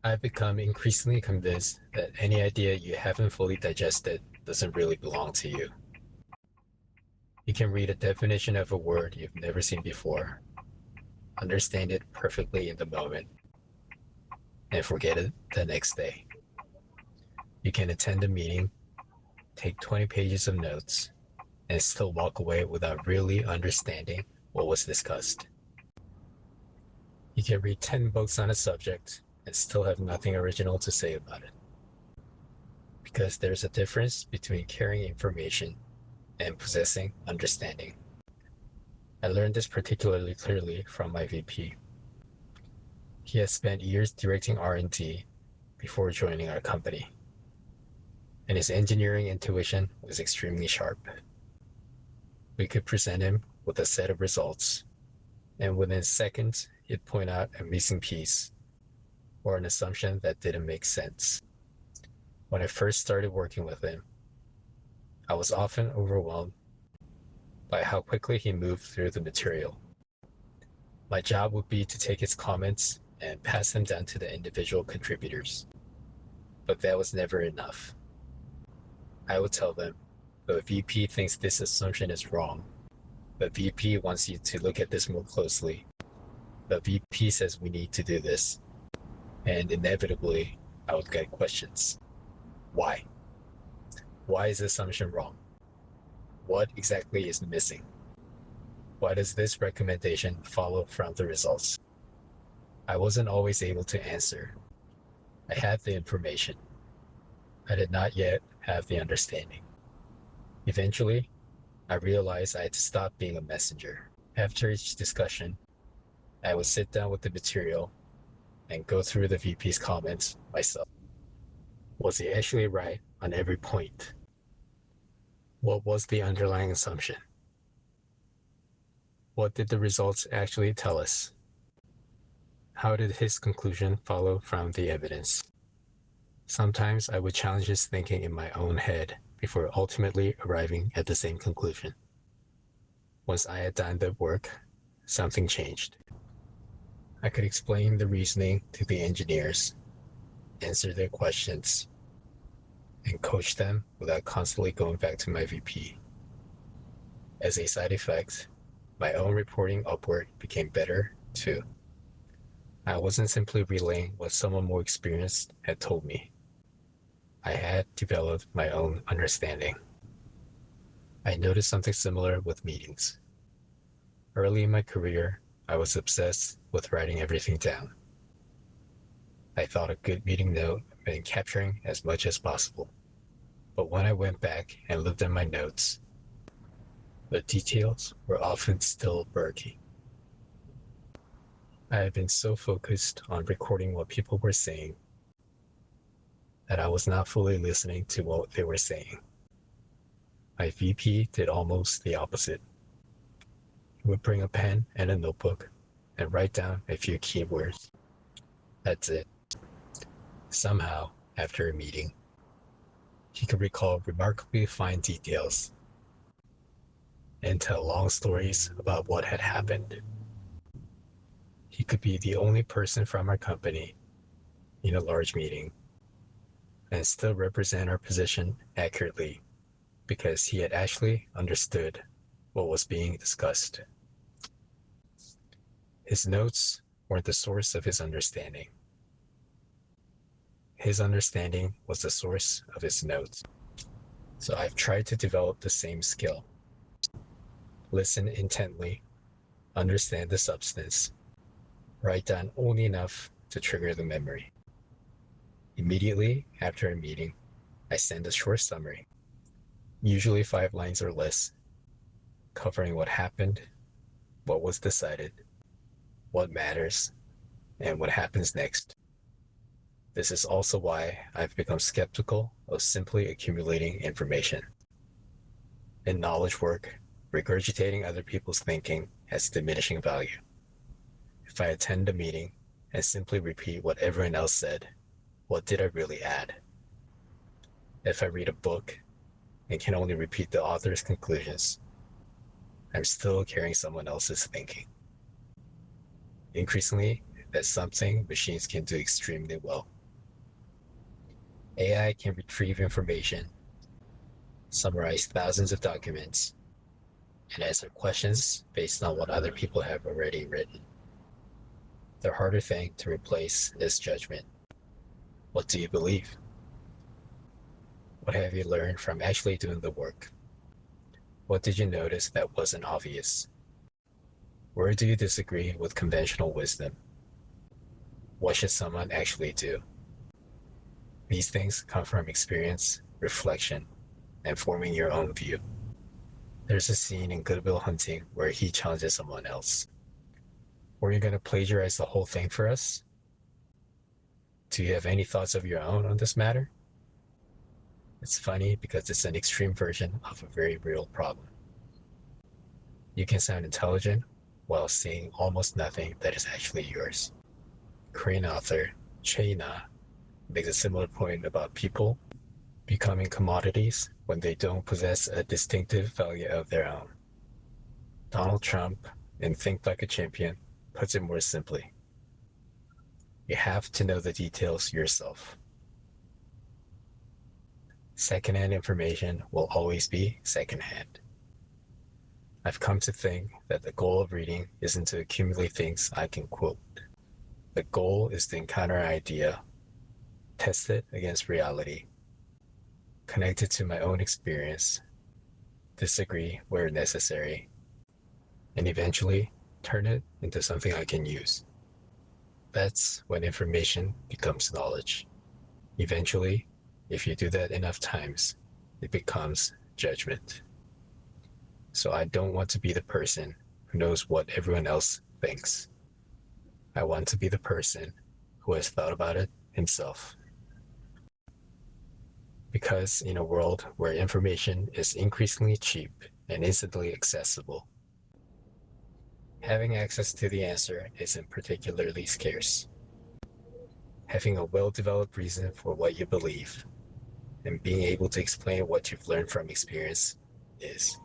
I've become increasingly convinced that any idea you haven't fully digested doesn't really belong to you. You can read a definition of a word you've never seen before, understand it perfectly in the moment, and forget it the next day. You can attend a meeting, take 20 pages of notes, and still walk away without really understanding what was discussed. You can read 10 books on a subject and still have nothing original to say about it. Because there's a difference between carrying information and possessing understanding. I learned this particularly clearly from my VP. He has spent years directing R&D before joining our company, and his engineering intuition was extremely sharp. We could present him with a set of results, and within seconds, he'd point out a missing piece or an assumption that didn't make sense. When I first started working with him, I was often overwhelmed by how quickly he moved through the material. My job would be to take his comments and pass them down to the individual contributors. But that was never enough. I would tell them, the VP thinks this assumption is wrong. The VP wants you to look at this more closely. The VP says we need to do this. And inevitably, I would get questions. Why? Why is the assumption wrong? What exactly is missing? Why does this recommendation follow from the results? I wasn't always able to answer. I had the information. I did not yet have the understanding. Eventually, I realized I had to stop being a messenger. After each discussion, I would sit down with the material and go through the VP's comments myself. Was he actually right on every point? What was the underlying assumption? What did the results actually tell us? How did his conclusion follow from the evidence? Sometimes I would challenge his thinking in my own head before ultimately arriving at the same conclusion. Once I had done the work, something changed. I could explain the reasoning to the engineers, answer their questions, and coach them without constantly going back to my VP. As a side effect, my own reporting upward became better too. I wasn't simply relaying what someone more experienced had told me. I had developed my own understanding. I noticed something similar with meetings. Early in my career, I was obsessed with writing everything down. I thought a good meeting note meant capturing as much as possible. But when I went back and looked at my notes, the details were often still murky. I had been so focused on recording what people were saying that I was not fully listening to what they were saying. My VP did almost the opposite. He would bring a pen and a notebook and write down a few keywords. That's it. Somehow, after a meeting, he could recall remarkably fine details and tell long stories about what had happened. He could be the only person from our company in a large meeting and still represent our position accurately because he had actually understood what was being discussed. His notes weren't the source of his understanding. His understanding was the source of his notes. So I've tried to develop the same skill. Listen intently, understand the substance, write down only enough to trigger the memory. Immediately after a meeting, I send a short summary, usually 5 lines or less, covering what happened, what was decided, what matters, and what happens next. This is also why I've become skeptical of simply accumulating information. In knowledge work, regurgitating other people's thinking has diminishing value. If I attend a meeting and simply repeat what everyone else said, what did I really add? If I read a book and can only repeat the author's conclusions, I'm still carrying someone else's thinking. Increasingly, that's something machines can do extremely well. AI can retrieve information, summarize thousands of documents, and answer questions based on what other people have already written. The harder thing to replace is judgment. What do you believe? What have you learned from actually doing the work? What did you notice that wasn't obvious? Where do you disagree with conventional wisdom? What should someone actually do? These things come from experience, reflection, and forming your own view. There's a scene in Good Will Hunting where he challenges someone else. Were you going to plagiarize the whole thing for us? Do you have any thoughts of your own on this matter? It's funny because it's an extreme version of a very real problem. You can sound intelligent while saying almost nothing that is actually yours. Korean author Che Na makes a similar point about people becoming commodities when they don't possess a distinctive value of their own. Donald Trump, in Think Like a Champion, puts it more simply. You have to know the details yourself. Secondhand information will always be secondhand. I've come to think that the goal of reading isn't to accumulate things I can quote. The goal is to encounter an idea, test it against reality, connect it to my own experience, disagree where necessary, and eventually turn it into something I can use. That's when information becomes knowledge. Eventually, if you do that enough times, it becomes judgment. So I don't want to be the person who knows what everyone else thinks. I want to be the person who has thought about it himself. Because in a world where information is increasingly cheap and instantly accessible, having access to the answer isn't particularly scarce. Having a well-developed reason for what you believe and being able to explain what you've learned from experience is.